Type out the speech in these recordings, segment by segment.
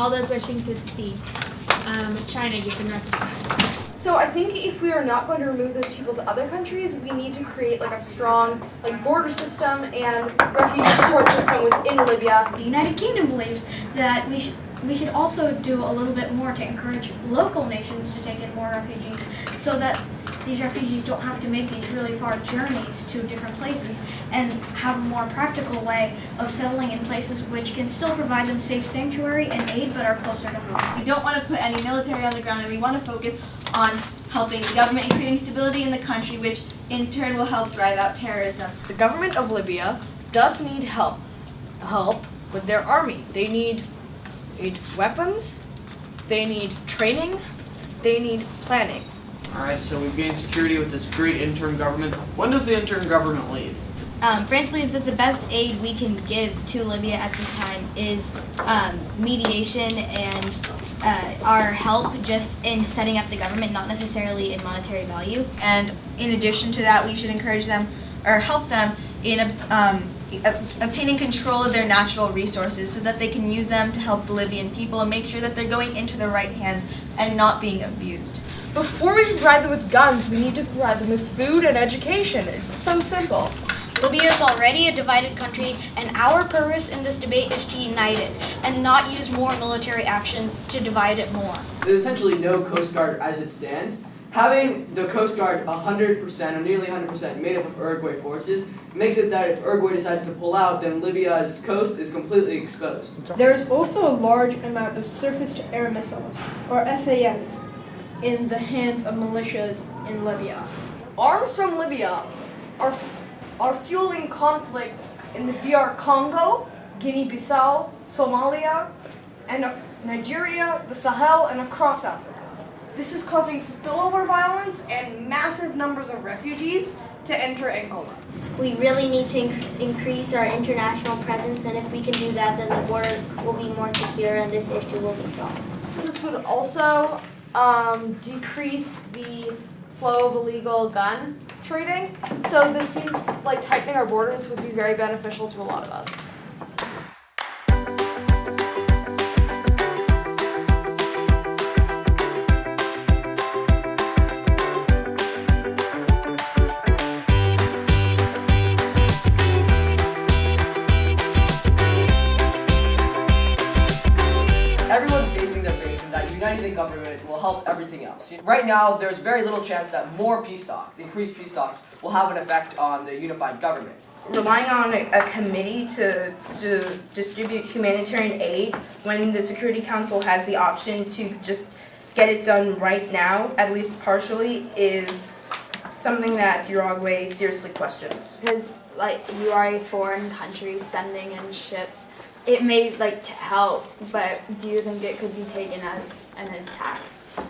All those wishing to speak. China, you've been recognized. So I think if we are not going to remove those people to other countries, we need to create like a strong border system and refugee support system within Libya. The United Kingdom believes that we should also do a little bit more to encourage local nations to take in more refugees so that these refugees don't have to make these really far journeys to different places and have a more practical way of settling in places which can still provide them safe sanctuary and aid but are closer to home. We don't want to put any military on the ground, and we want to focus on helping the government and creating stability in the country, which in turn will help drive out terrorism. The government of Libya does need help with their army. They need weapons, they need training, they need planning. Alright, so we've gained security with this great intern government. When does the intern government leave? France believes that the best aid we can give to Libya at this time is mediation and our help just in setting up the government, not necessarily in monetary value. And in addition to that, we should encourage them or help them in obtaining control of their natural resources so that they can use them to help the Libyan people and make sure that they're going into the right hands and not being abused. Before we can provide them with guns, we need to provide them with food and education. It's so simple. Libya is already a divided country, and our purpose in this debate is to unite it and not use more military action to divide it more. There's essentially no Coast Guard as it stands. Having the Coast Guard 100% or nearly 100% made up of Uruguay forces makes it that if Uruguay decides to pull out, then Libya's coast is completely exposed. There is also a large amount of surface-to-air missiles, or SAMs, in the hands of militias in Libya. Arms from Libya are fueling conflict in the DR Congo, Guinea-Bissau, Somalia, and Nigeria, the Sahel, and across Africa. This is causing spillover violence and massive numbers of refugees to enter Angola. We really need to increase our international presence, and if we can do that, then the borders will be more secure and this issue will be solved. This would also decrease the flow of illegal gun trading. So this seems like tightening our borders would be very beneficial to a lot of us. Everyone's basing their faith in that uniting the government will help everything else. Right now, there's very little chance that more peace talks, increased peace talks, will have an effect on the unified government. Relying on a committee to distribute humanitarian aid when the Security Council has the option to just get it done right now, at least partially, is something that Uruguay seriously questions. Because you are a foreign country sending in ships. It may to help, but do you think it could be taken as an attack?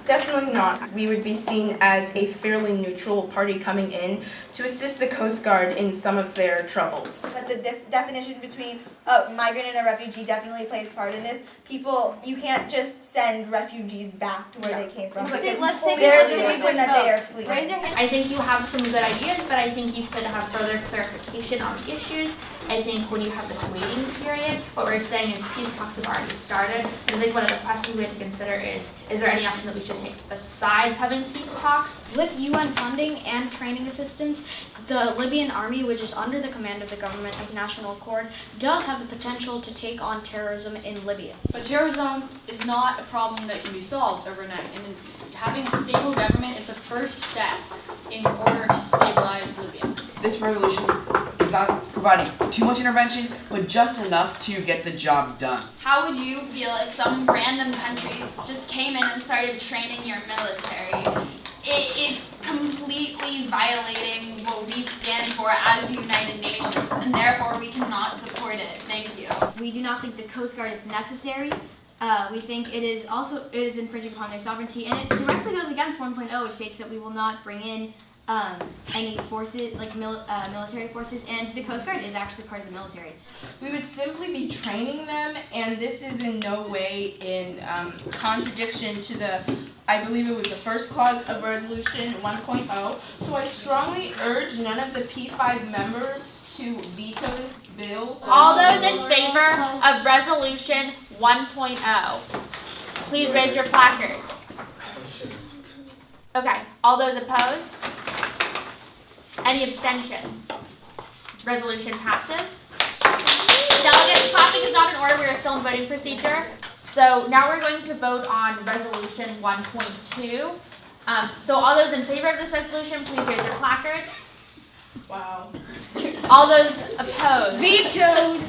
Definitely not. We would be seen as a fairly neutral party coming in to assist the Coast Guard in some of their troubles. But the definition between migrant and a refugee definitely plays part in this. You can't just send refugees back to where they came from. They're the reason that they are fleeing. I think you have some good ideas, but I think you could have further clarification on the issues. I think when you have this waiting period, what we're saying is peace talks have already started. And I think one of the questions we have to consider is there any action that we should take besides having peace talks? With UN funding and training assistance, the Libyan army, which is under the command of the government of National Accord, does have the potential to take on terrorism in Libya. But terrorism is not a problem that can be solved overnight, and having a stable government is the first step in order to stabilize Libya. This resolution is not providing too much intervention, but just enough to get the job done. How would you feel if some random country just came in and started training your military? It's completely violating what we stand for as the United Nations, and therefore we cannot support it. Thank you. We do not think the Coast Guard is necessary. We think it is infringing upon their sovereignty, and it directly goes against 1.0, which states that we will not bring in any forces, military forces, and the Coast Guard is actually part of the military. We would simply be training them, and this is in no way in contradiction to I believe it was the first clause of Resolution 1.0. So I strongly urge none of the P5 members to veto this bill. All those in favor of Resolution 1.0. Please raise your placards. Okay, all those opposed? Any abstentions? Resolution passes. Delegates, clapping is not in order. We are still in voting procedure. So now we're going to vote on resolution 1.2. So all those in favor of this resolution, please raise your placards. Wow. All those opposed? Vetoed.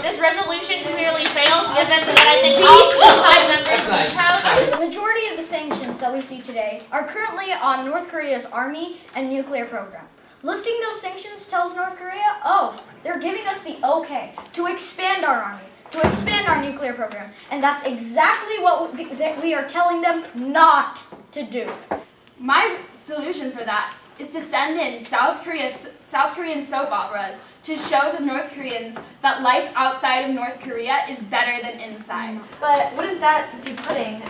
This resolution clearly fails, given that I think all 5 members vetoed. The majority of the sanctions that we see today are currently on North Korea's army and nuclear program. Lifting those sanctions tells North Korea, oh, they're giving us the okay to expand our army, to expand our nuclear program. And that's exactly what we are telling them not to do. My solution for that is to send in South Korean soap operas to show the North Koreans that life outside of North Korea is better than inside. But wouldn't that be putting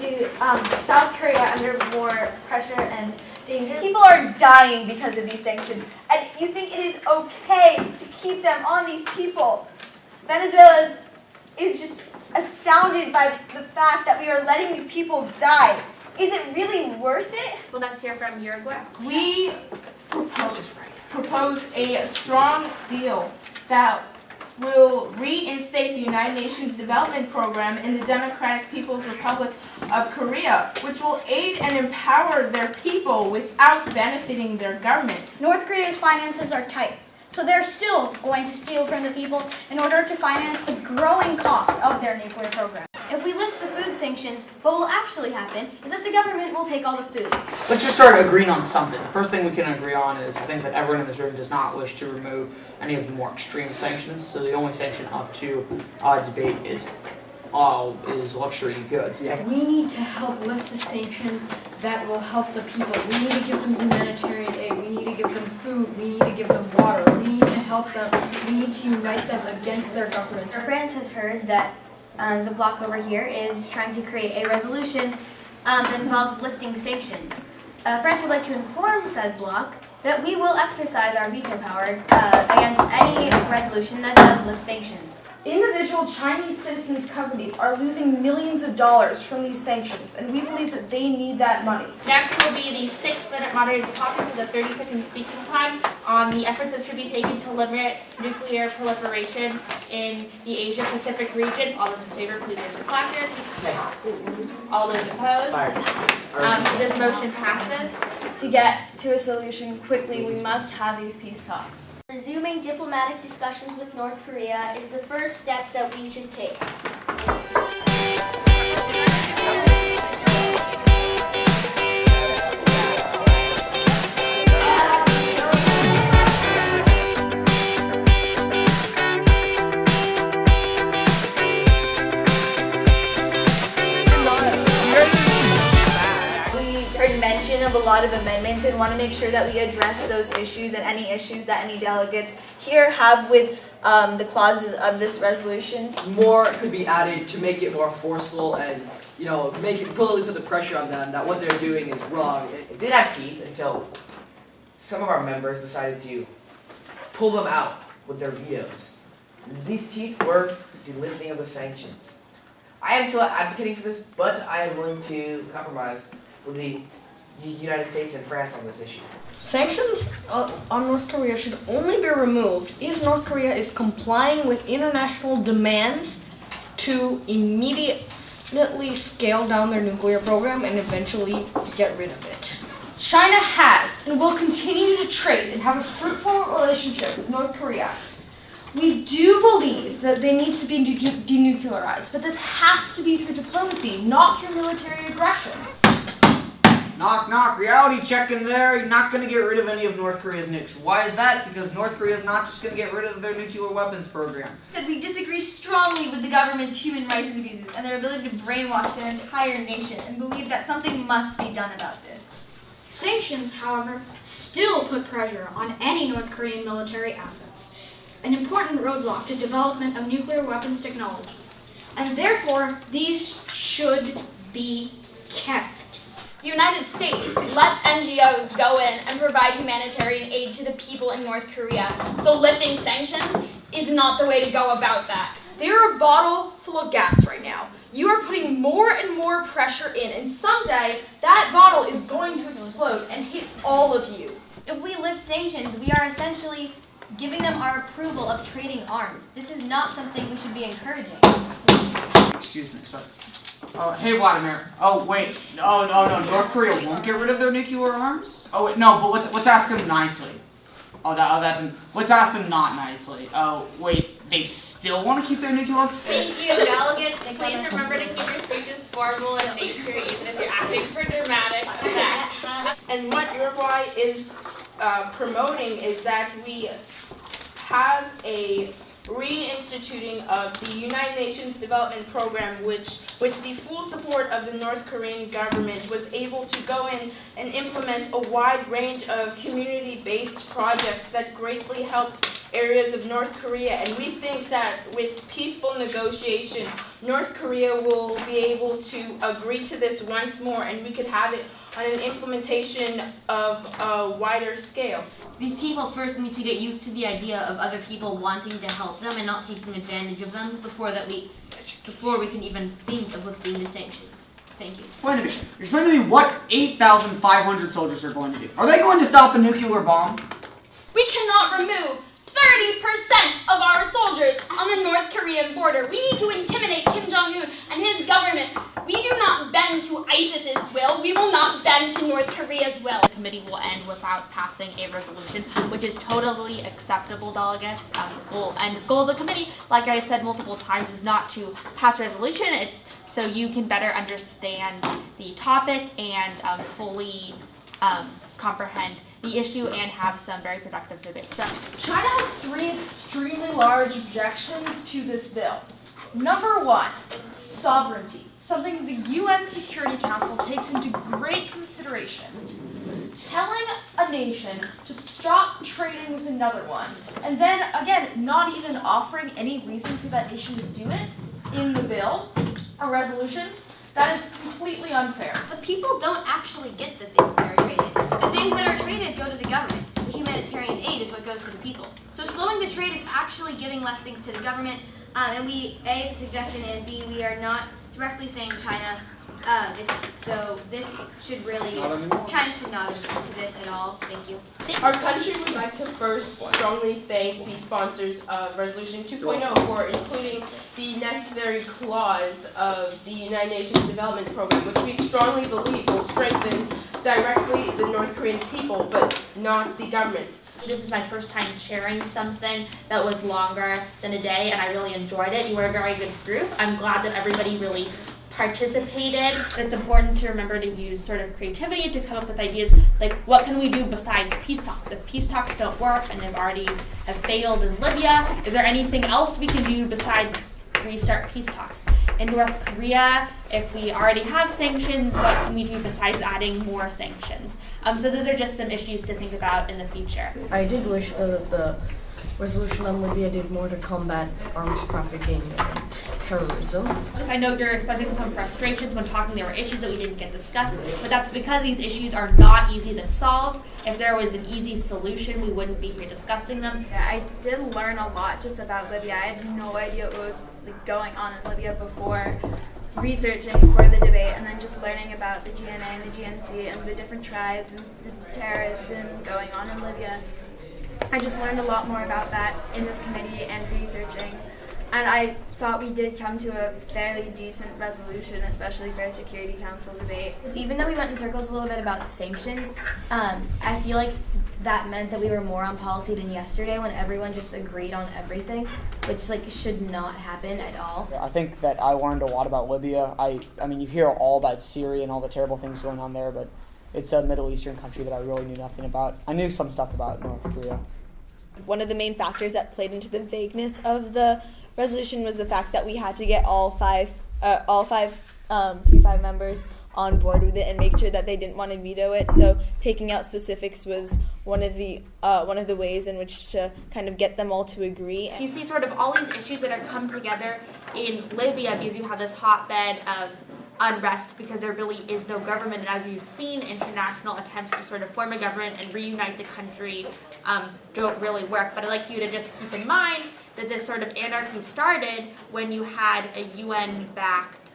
the South Korea under more pressure and danger? People are dying because of these sanctions, and you think it is okay to keep them on these people. Venezuela is just astounded by the fact that we are letting these people die. Is it really worth it? Well, let's hear from Uruguay. We propose a strong deal that will reinstate the United Nations Development Program in the Democratic People's Republic of Korea, which will aid and empower their people without benefiting their government. North Korea's finances are tight, so they're still going to steal from the people in order to finance the growing costs of their nuclear program. If we lift the food sanctions, what will actually happen is that the government will take all the food. Let's just start agreeing on something. The first thing we can agree on is I think that everyone in this room does not wish to remove any of the more extreme sanctions. So the only sanction up to debate is luxury goods. Yeah. We need to help lift the sanctions that will help the people. We need to give them humanitarian aid. We need to give them food. We need to give them water. We need to help them. We need to unite them against their government. France has heard that the bloc over here is trying to create a resolution that involves lifting sanctions. France would like to inform said bloc that we will exercise our veto power against any resolution that does lift sanctions. Individual Chinese citizens' companies are losing millions of dollars from these sanctions, and we believe that they need that money. Next will be the 6-minute moderated topics with a 30-second speaking time on the efforts that should be taken to limit nuclear proliferation in the Asia-Pacific region. All those in favor, please raise your placards. All those opposed? This motion passes. To get to a solution quickly, we must have these peace talks. Resuming diplomatic discussions with North Korea is the first step that we should take. Of a lot of amendments and want to make sure that we address those issues and any issues that any delegates here have with the clauses of this resolution. More could be added to make it more forceful and, make it put the pressure on them that what they're doing is wrong. It did have teeth until some of our members decided to pull them out with their vetoes. These teeth were the lifting of the sanctions. I am still advocating for this, but I am willing to compromise with the United States and France on this issue. Sanctions on North Korea should only be removed if North Korea is complying with international demands to immediately scale down their nuclear program and eventually get rid of it. China has and will continue to trade and have a fruitful relationship with North Korea. We do believe that they need to be denuclearized, but this has to be through diplomacy, not through military aggression. Knock, knock, reality check in there. You're not going to get rid of any of North Korea's nukes. Why is that? Because North Korea is not just going to get rid of their nuclear weapons program. Said we disagree strongly with the government's human rights abuses and their ability to brainwash their entire nation and believe that something must be done about this. Sanctions, however, still put pressure on any North Korean military assets, an important roadblock to development of nuclear weapons technology. And therefore, these should be kept. The United States lets NGOs go in and provide humanitarian aid to the people in North Korea. So lifting sanctions is not the way to go about that. They are a bottle full of gas right now. You are putting more and more pressure in, and someday that bottle is going to explode and hit all of you. If we lift sanctions, we are essentially giving them our approval of trading arms. This is not something we should be encouraging. Excuse me, sorry. Hey Vladimir. Oh wait. Oh no. North Korea won't get rid of their nuclear arms? Oh wait, no. But let's ask them nicely. Let's ask them not nicely. Oh wait, they still want to keep their nuclear arms? Thank you, delegates. Please remember to keep your speeches formal in nature, even if you're acting for dramatic effect. And what Uruguay is promoting is that we have a reinstituting of the United Nations Development Program, which, with the full support of the North Korean government, was able to go in and implement a wide range of community-based projects that greatly helped areas of North Korea. And we think that with peaceful negotiation, North Korea will be able to agree to this once more, and we could have it on an implementation of a wider scale. These people first need to get used to the idea of other people wanting to help them and not taking advantage of them before we can even think of lifting the sanctions. Thank you. Explain to me. Explain to me what 8,500 soldiers are going to do. Are they going to stop a nuclear bomb? We cannot remove 30% of our soldiers on the North Korean border. We need to intimidate Kim Jong-un and his government. We do not bend to ISIS's will. We will not bend to North Korea's will. The committee will end without passing a resolution, which is totally acceptable, delegates. And the goal of the committee, like I said multiple times, is not to pass a resolution. It's so you can better understand the topic and fully comprehend the issue and have some very productive debate. So, China has 3 extremely large objections to this bill. Number 1, sovereignty, something the UN Security Council takes into great consideration. Telling a nation to stop trading with another one, and then, again, not even offering any reason for that nation to do it in the bill, a resolution, that is completely unfair. The people don't actually get the things that are traded. The things that are traded go to the government. The humanitarian aid is what goes to the people. So slowing the trade is actually giving less things to the government. And A, it's a suggestion, and B, we are not directly saying China. So this should really, China should not agree to this at all. Thank you. Our country would like to first strongly thank the sponsors of Resolution 2.0 for including the necessary clause of the United Nations Development Program, which we strongly believe will strengthen directly the North Korean people, but not the government. this is my first time chairing something that was longer than a day, and I really enjoyed it. You were a very good group. I'm glad that everybody really participated. It's important to remember to use sort of creativity to come up with ideas like what can we do besides peace talks? If peace talks don't work and they've already have failed in Libya, is there anything else we can do besides restart peace talks? In North Korea, if we already have sanctions, what can we do besides adding more sanctions? So those are just some issues to think about in the future. I did wish though that the resolution on Libya did more to combat arms trafficking and terrorism. I know you're expressing some frustrations when talking. There were issues that we didn't get discussed, but that's because these issues are not easy to solve. If there was an easy solution, we wouldn't be here discussing them. Yeah, I did learn a lot just about Libya. I had no idea what was going on in Libya before researching for the debate, and then just learning about the GNA and the GNC and the different tribes and the terrorism going on in Libya. I just learned a lot more about that in this committee and researching, and I thought we did come to a fairly decent resolution, especially for a Security Council debate. Even though we went in circles a little bit about sanctions, I feel like that meant that we were more on policy than yesterday when everyone just agreed on everything, which should not happen at all. I think that I learned a lot about Libya. I mean, you hear all about Syria and all the terrible things going on there, but it's a Middle Eastern country that I really knew nothing about. I knew some stuff about North Korea. One of the main factors that played into the vagueness of the resolution was the fact that we had to get all five P5 members on board with it and make sure that they didn't want to veto it. So taking out specifics was one of the ways in which to kind of get them all to agree. So you see sort of all these issues that are come together in Libya because you have this hotbed of unrest because there really is no government, and as you've seen, international attempts to sort of form a government and reunite the country don't really work. But I'd like you to just keep in mind that this sort of anarchy started when you had a UN-backed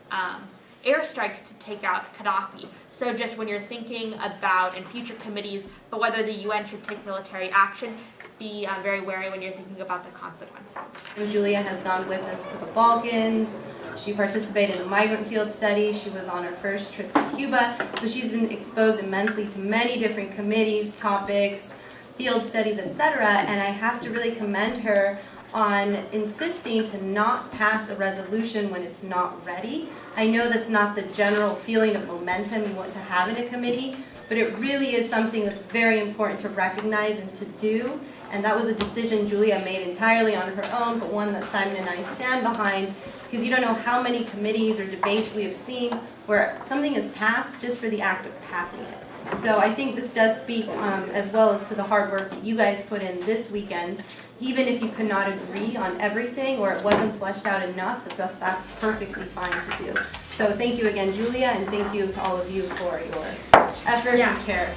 airstrikes to take out Gaddafi. So just when you're thinking about in future committees, but whether the UN should take military action, be very wary when you're thinking about the consequences. Julia has gone with us to the Balkans. She participated in the migrant field study. She was on her first trip to Cuba. So she's been exposed immensely to many different committees, topics, field studies, etc. And I have to really commend her on insisting to not pass a resolution when it's not ready. I know that's not the general feeling of momentum we want to have in a committee, but it really is something that's very important to recognize and to do. And that was a decision Julia made entirely on her own, but one that Simon and I stand behind, because you don't know how many committees or debates we have seen where something is passed just for the act of passing it. So I think this does speak as well as to the hard work that you guys put in this weekend. Even if you could not agree on everything or it wasn't fleshed out enough, that's perfectly fine to do. So thank you again, Julia, and thank you to all of you for your effort and care.